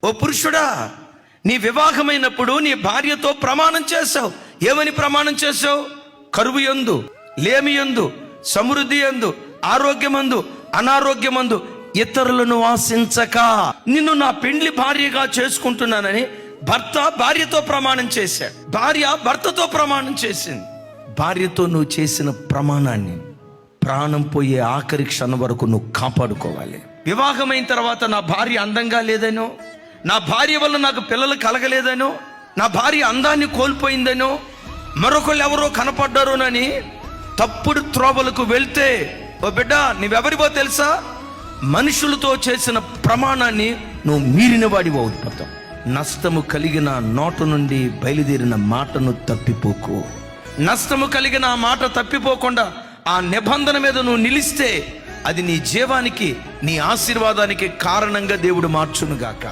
ఓ పురుషుడా, నీ వివాహమైనప్పుడు నీ భార్యతో ప్రమాణం చేశావు. ఏమని ప్రమాణం చేశావు? కరువు యందు, లేమి యందు, సమృద్ధి యందు, ఆరోగ్యమందు, అనారోగ్యమందు ఇతరులను ఆశించక నిన్ను నా పెండ్లి భార్యగా చేసుకుంటున్నానని భర్త భార్యతో ప్రమాణం చేశాడు. భార్య భర్తతో ప్రమాణం చేసింది. భార్యతో నువ్వు చేసిన ప్రమాణాన్ని ప్రాణం పోయే ఆఖరి క్షణం వరకు నువ్వు కాపాడుకోవాలి. వివాహమైన తర్వాత నా భార్య అందంగా లేదనో, నా భార్య వల్ల నాకు పిల్లలు కలగలేదనో, నా భార్య అందాన్ని కోల్పోయిందనో, మరొకళ్ళు ఎవరో కనపడ్డారోనని తప్పుడు త్రోవలకు వెళ్తే, ఓ బిడ్డ, నువ్వెవరివో తెలుసా? మనుషులతో చేసిన ప్రమాణాన్ని నువ్వు మీరిన వాడివి అవుతావు. నష్టము కలిగిన నోటు నుండి బయలుదేరిన మాటను తప్పిపోకు. నష్టము కలిగిన ఆ మాట తప్పిపోకుండా ఆ నిబంధన మీద నువ్వు నిలిస్తే అది నీ జీవానికి, నీ ఆశీర్వాదానికి కారణంగా దేవుడు మార్చునుగాక.